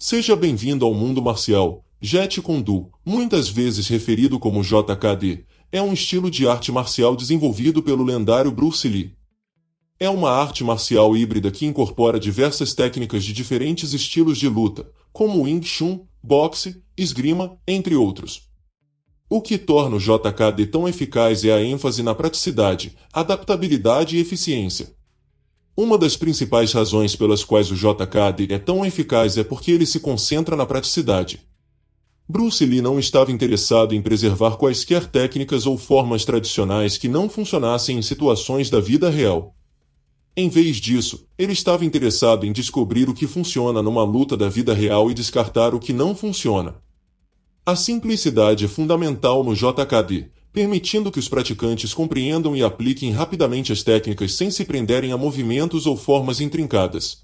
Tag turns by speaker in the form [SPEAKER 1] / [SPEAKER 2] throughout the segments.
[SPEAKER 1] Seja bem-vindo ao mundo marcial. Jeet Kune Do, muitas vezes referido como JKD, é um estilo de arte marcial desenvolvido pelo lendário Bruce Lee. É uma arte marcial híbrida que incorpora diversas técnicas de diferentes estilos de luta, como Wing Chun, boxe, esgrima, entre outros. O que torna o JKD tão eficaz é a ênfase na praticidade, adaptabilidade e eficiência. Uma das principais razões pelas quais o JKD é tão eficaz é porque ele se concentra na praticidade. Bruce Lee não estava interessado em preservar quaisquer técnicas ou formas tradicionais que não funcionassem em situações da vida real. Em vez disso, ele estava interessado em descobrir o que funciona numa luta da vida real e descartar o que não funciona. A simplicidade é fundamental no JKD, permitindo que os praticantes compreendam e apliquem rapidamente as técnicas sem se prenderem a movimentos ou formas intrincadas.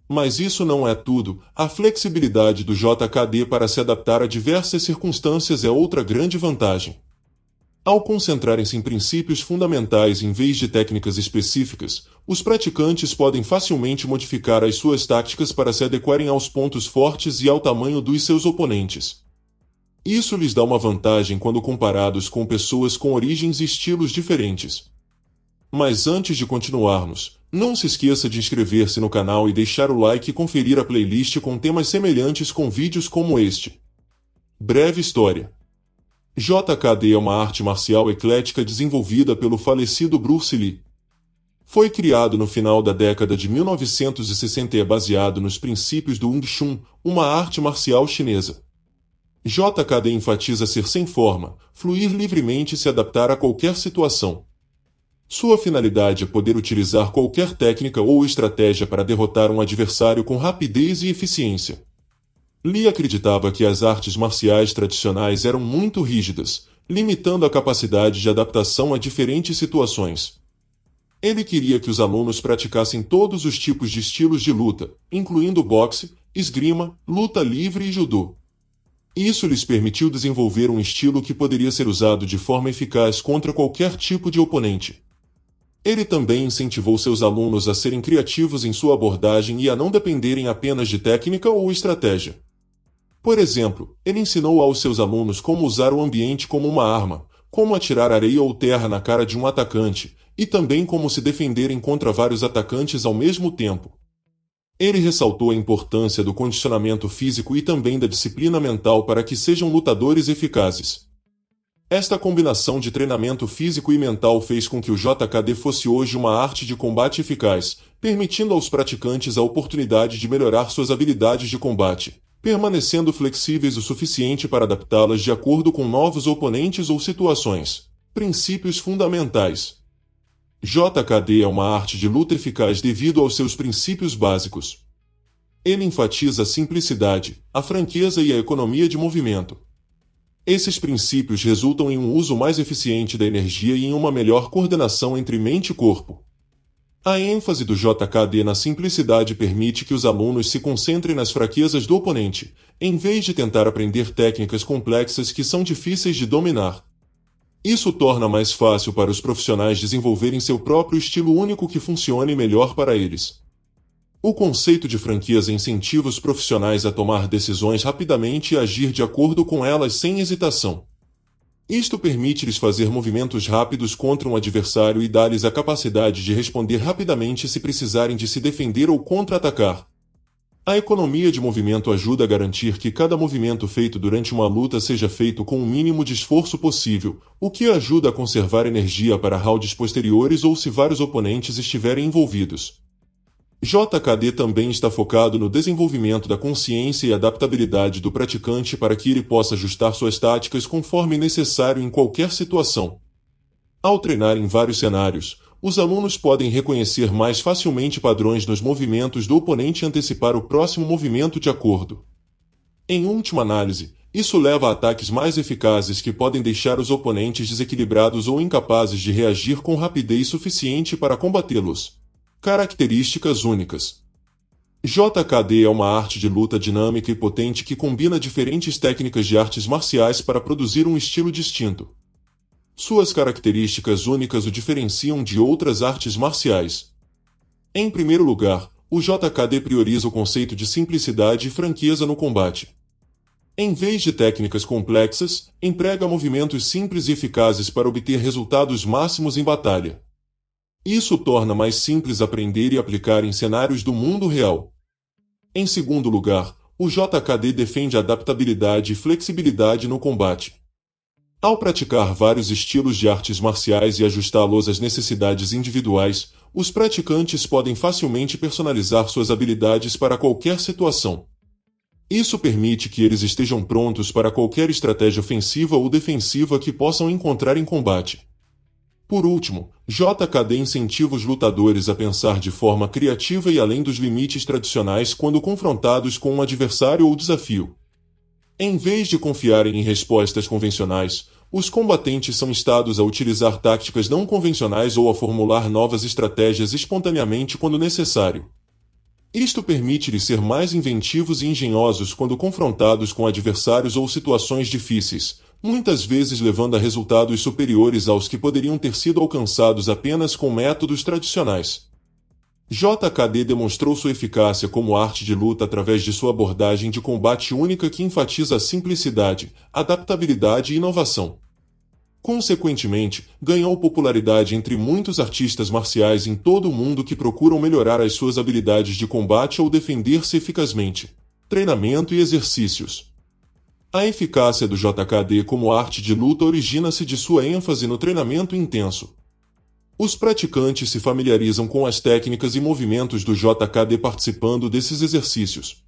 [SPEAKER 1] Mas isso não é tudo, a flexibilidade do JKD para se adaptar a diversas circunstâncias é outra grande vantagem. Ao concentrarem-se em princípios fundamentais em vez de técnicas específicas, os praticantes podem facilmente modificar as suas táticas para se adequarem aos pontos fortes e ao tamanho dos seus oponentes. Isso lhes dá uma vantagem quando comparados com pessoas com origens e estilos diferentes. Mas antes de continuarmos, não se esqueça de inscrever-se no canal e deixar o like e conferir a playlist com temas semelhantes com vídeos como este. Breve história. JKD é uma arte marcial eclética desenvolvida pelo falecido Bruce Lee. Foi criado no final da década de 1960 e é baseado nos princípios do Wing Chun, uma arte marcial chinesa. JKD enfatiza ser sem forma, fluir livremente e se adaptar a qualquer situação. Sua finalidade é poder utilizar qualquer técnica ou estratégia para derrotar um adversário com rapidez e eficiência. Lee acreditava que as artes marciais tradicionais eram muito rígidas, limitando a capacidade de adaptação a diferentes situações. Ele queria que os alunos praticassem todos os tipos de estilos de luta, incluindo boxe, esgrima, luta livre e judô. Isso lhes permitiu desenvolver um estilo que poderia ser usado de forma eficaz contra qualquer tipo de oponente. Ele também incentivou seus alunos a serem criativos em sua abordagem e a não dependerem apenas de técnica ou estratégia. Por exemplo, ele ensinou aos seus alunos como usar o ambiente como uma arma, como atirar areia ou terra na cara de um atacante, e também como se defenderem contra vários atacantes ao mesmo tempo. Ele ressaltou a importância do condicionamento físico e também da disciplina mental para que sejam lutadores eficazes. Esta combinação de treinamento físico e mental fez com que o JKD fosse hoje uma arte de combate eficaz, permitindo aos praticantes a oportunidade de melhorar suas habilidades de combate, permanecendo flexíveis o suficiente para adaptá-las de acordo com novos oponentes ou situações. Princípios fundamentais. JKD é uma arte de luta eficaz devido aos seus princípios básicos. Ele enfatiza a simplicidade, a franqueza e a economia de movimento. Esses princípios resultam em um uso mais eficiente da energia e em uma melhor coordenação entre mente e corpo. A ênfase do JKD na simplicidade permite que os alunos se concentrem nas fraquezas do oponente, em vez de tentar aprender técnicas complexas que são difíceis de dominar. Isso torna mais fácil para os profissionais desenvolverem seu próprio estilo único que funcione melhor para eles. O conceito de franqueza incentiva os profissionais a tomar decisões rapidamente e agir de acordo com elas sem hesitação. Isto permite-lhes fazer movimentos rápidos contra um adversário e dá-lhes a capacidade de responder rapidamente se precisarem de se defender ou contra-atacar. A economia de movimento ajuda a garantir que cada movimento feito durante uma luta seja feito com o mínimo de esforço possível, o que ajuda a conservar energia para rounds posteriores ou se vários oponentes estiverem envolvidos. JKD também está focado no desenvolvimento da consciência e adaptabilidade do praticante para que ele possa ajustar suas táticas conforme necessário em qualquer situação. Ao treinar em vários cenários, os alunos podem reconhecer mais facilmente padrões nos movimentos do oponente e antecipar o próximo movimento de acordo. Em última análise, isso leva a ataques mais eficazes que podem deixar os oponentes desequilibrados ou incapazes de reagir com rapidez suficiente para combatê-los. Características únicas. JKD é uma arte de luta dinâmica e potente que combina diferentes técnicas de artes marciais para produzir um estilo distinto. Suas características únicas o diferenciam de outras artes marciais. Em primeiro lugar, o JKD prioriza o conceito de simplicidade e franqueza no combate. Em vez de técnicas complexas, emprega movimentos simples e eficazes para obter resultados máximos em batalha. Isso torna mais simples aprender e aplicar em cenários do mundo real. Em segundo lugar, o JKD defende adaptabilidade e flexibilidade no combate. Ao praticar vários estilos de artes marciais e ajustá-los às necessidades individuais, os praticantes podem facilmente personalizar suas habilidades para qualquer situação. Isso permite que eles estejam prontos para qualquer estratégia ofensiva ou defensiva que possam encontrar em combate. Por último, JKD incentiva os lutadores a pensar de forma criativa e além dos limites tradicionais quando confrontados com um adversário ou desafio. Em vez de confiarem em respostas convencionais, os combatentes são instados a utilizar táticas não convencionais ou a formular novas estratégias espontaneamente quando necessário. Isto permite-lhes ser mais inventivos e engenhosos quando confrontados com adversários ou situações difíceis, muitas vezes levando a resultados superiores aos que poderiam ter sido alcançados apenas com métodos tradicionais. JKD demonstrou sua eficácia como arte de luta através de sua abordagem de combate única que enfatiza a simplicidade, adaptabilidade e inovação. Consequentemente, ganhou popularidade entre muitos artistas marciais em todo o mundo que procuram melhorar as suas habilidades de combate ou defender-se eficazmente. Treinamento e exercícios. A eficácia do JKD como arte de luta origina-se de sua ênfase no treinamento intenso. Os praticantes se familiarizam com as técnicas e movimentos do JKD participando desses exercícios.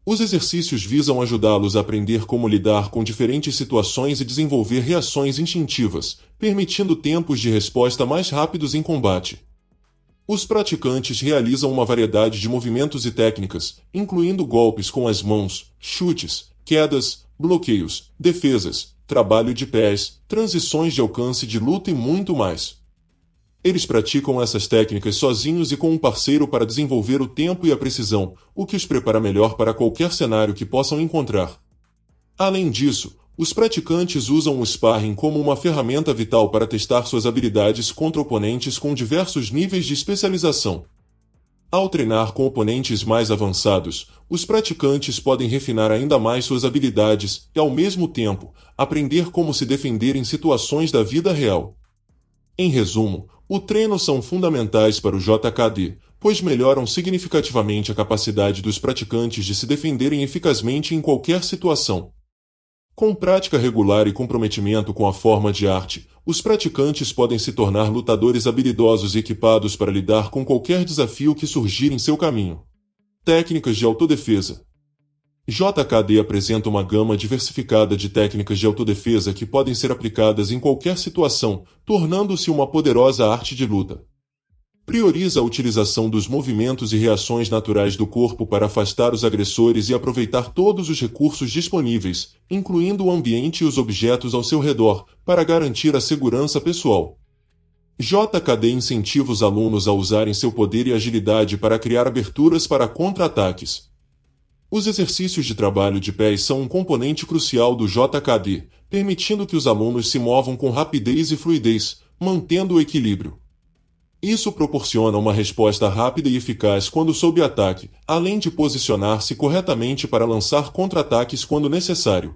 [SPEAKER 1] Os exercícios visam ajudá-los a aprender como lidar com diferentes situações e desenvolver reações instintivas, permitindo tempos de resposta mais rápidos em combate. Os praticantes realizam uma variedade de movimentos e técnicas, incluindo golpes com as mãos, chutes, quedas, bloqueios, defesas, trabalho de pés, transições de alcance de luta e muito mais. Eles praticam essas técnicas sozinhos e com um parceiro para desenvolver o tempo e a precisão, o que os prepara melhor para qualquer cenário que possam encontrar. Além disso, os praticantes usam o sparring como uma ferramenta vital para testar suas habilidades contra oponentes com diversos níveis de especialização. Ao treinar com oponentes mais avançados, os praticantes podem refinar ainda mais suas habilidades e, ao mesmo tempo, aprender como se defender em situações da vida real. Em resumo, o treino são fundamentais para o JKD, pois melhoram significativamente a capacidade dos praticantes de se defenderem eficazmente em qualquer situação. Com prática regular e comprometimento com a forma de arte, os praticantes podem se tornar lutadores habilidosos e equipados para lidar com qualquer desafio que surgir em seu caminho. Técnicas de autodefesa. JKD apresenta uma gama diversificada de técnicas de autodefesa que podem ser aplicadas em qualquer situação, tornando-se uma poderosa arte de luta. Prioriza a utilização dos movimentos e reações naturais do corpo para afastar os agressores e aproveitar todos os recursos disponíveis, incluindo o ambiente e os objetos ao seu redor, para garantir a segurança pessoal. JKD incentiva os alunos a usarem seu poder e agilidade para criar aberturas para contra-ataques. Os exercícios de trabalho de pés são um componente crucial do JKD, permitindo que os alunos se movam com rapidez e fluidez, mantendo o equilíbrio. Isso proporciona uma resposta rápida e eficaz quando sob ataque, além de posicionar-se corretamente para lançar contra-ataques quando necessário.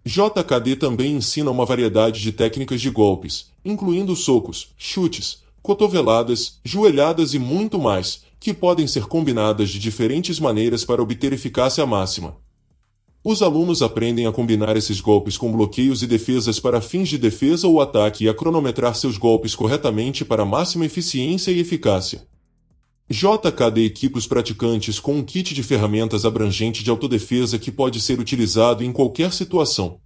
[SPEAKER 1] JKD também ensina uma variedade de técnicas de golpes, incluindo socos, chutes, cotoveladas, joelhadas e muito mais, que podem ser combinadas de diferentes maneiras para obter eficácia máxima. Os alunos aprendem a combinar esses golpes com bloqueios e defesas para fins de defesa ou ataque e a cronometrar seus golpes corretamente para máxima eficiência e eficácia. JKD equipa os praticantes com um kit de ferramentas abrangente de autodefesa que pode ser utilizado em qualquer situação.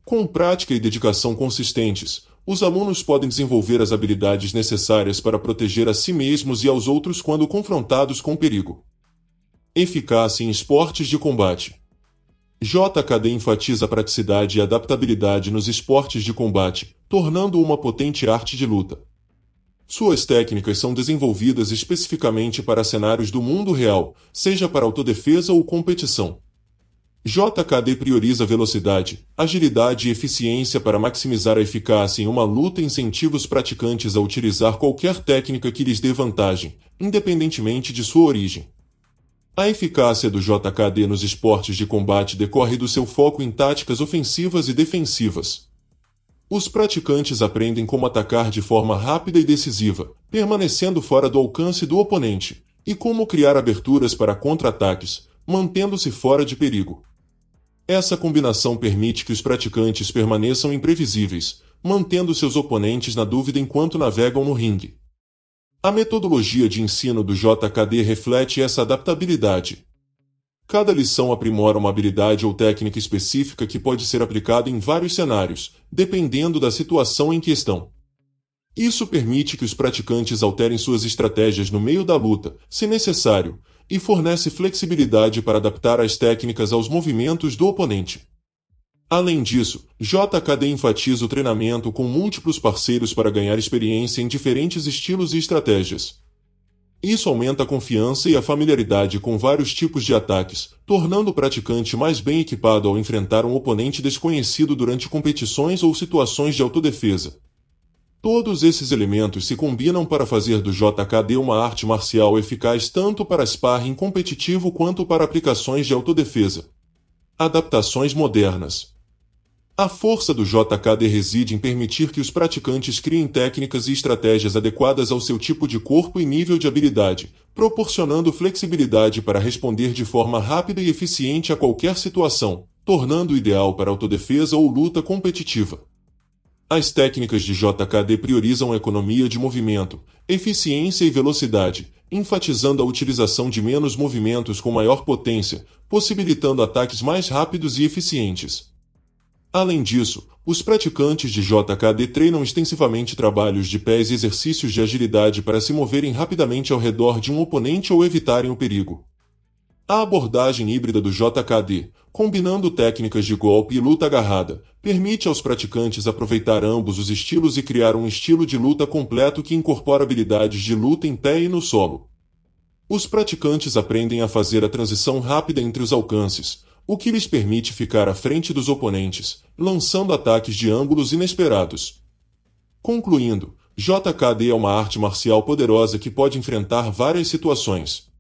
[SPEAKER 1] Com prática e dedicação consistentes, os alunos podem desenvolver as habilidades necessárias para proteger a si mesmos e aos outros quando confrontados com perigo. Eficácia em esportes de combate. JKD enfatiza a praticidade e adaptabilidade nos esportes de combate, tornando-o uma potente arte de luta. Suas técnicas são desenvolvidas especificamente para cenários do mundo real, seja para autodefesa ou competição. JKD prioriza velocidade, agilidade e eficiência para maximizar a eficácia em uma luta e incentiva os praticantes a utilizar qualquer técnica que lhes dê vantagem, independentemente de sua origem. A eficácia do JKD nos esportes de combate decorre do seu foco em táticas ofensivas e defensivas. Os praticantes aprendem como atacar de forma rápida e decisiva, permanecendo fora do alcance do oponente, e como criar aberturas para contra-ataques, mantendo-se fora de perigo. Essa combinação permite que os praticantes permaneçam imprevisíveis, mantendo seus oponentes na dúvida enquanto navegam no ringue. A metodologia de ensino do JKD reflete essa adaptabilidade. Cada lição aprimora uma habilidade ou técnica específica que pode ser aplicada em vários cenários, dependendo da situação em questão. Isso permite que os praticantes alterem suas estratégias no meio da luta, se necessário, e fornece flexibilidade para adaptar as técnicas aos movimentos do oponente. Além disso, JKD enfatiza o treinamento com múltiplos parceiros para ganhar experiência em diferentes estilos e estratégias. Isso aumenta a confiança e a familiaridade com vários tipos de ataques, tornando o praticante mais bem equipado ao enfrentar um oponente desconhecido durante competições ou situações de autodefesa. Todos esses elementos se combinam para fazer do JKD uma arte marcial eficaz tanto para sparring competitivo quanto para aplicações de autodefesa. Adaptações modernas. A força do JKD reside em permitir que os praticantes criem técnicas e estratégias adequadas ao seu tipo de corpo e nível de habilidade, proporcionando flexibilidade para responder de forma rápida e eficiente a qualquer situação, tornando-o ideal para autodefesa ou luta competitiva. As técnicas de JKD priorizam a economia de movimento, eficiência e velocidade, enfatizando a utilização de menos movimentos com maior potência, possibilitando ataques mais rápidos e eficientes. Além disso, os praticantes de JKD treinam extensivamente trabalhos de pés e exercícios de agilidade para se moverem rapidamente ao redor de um oponente ou evitarem o perigo. A abordagem híbrida do JKD, combinando técnicas de golpe e luta agarrada, permite aos praticantes aproveitar ambos os estilos e criar um estilo de luta completo que incorpora habilidades de luta em pé e no solo. Os praticantes aprendem a fazer a transição rápida entre os alcances, o que lhes permite ficar à frente dos oponentes, lançando ataques de ângulos inesperados. Concluindo, JKD é uma arte marcial poderosa que pode enfrentar várias situações.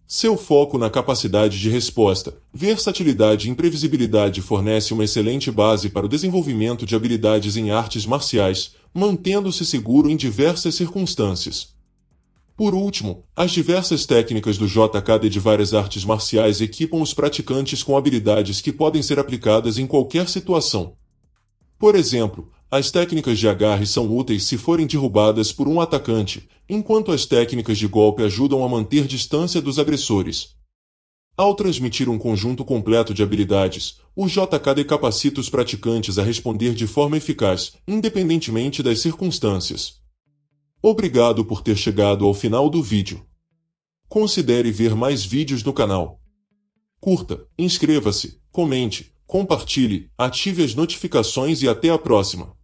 [SPEAKER 1] Seu foco na capacidade de resposta, versatilidade e imprevisibilidade fornece uma excelente base para o desenvolvimento de habilidades em artes marciais, mantendo-se seguro em diversas circunstâncias. Por último, as diversas técnicas do JKD de várias artes marciais equipam os praticantes com habilidades que podem ser aplicadas em qualquer situação. Por exemplo, as técnicas de agarre são úteis se forem derrubadas por um atacante, enquanto as técnicas de golpe ajudam a manter distância dos agressores. Ao transmitir um conjunto completo de habilidades, o JKD capacita os praticantes a responder de forma eficaz, independentemente das circunstâncias. Obrigado por ter chegado ao final do vídeo. Considere ver mais vídeos no canal. Curta, inscreva-se, comente, compartilhe, ative as notificações e até a próxima.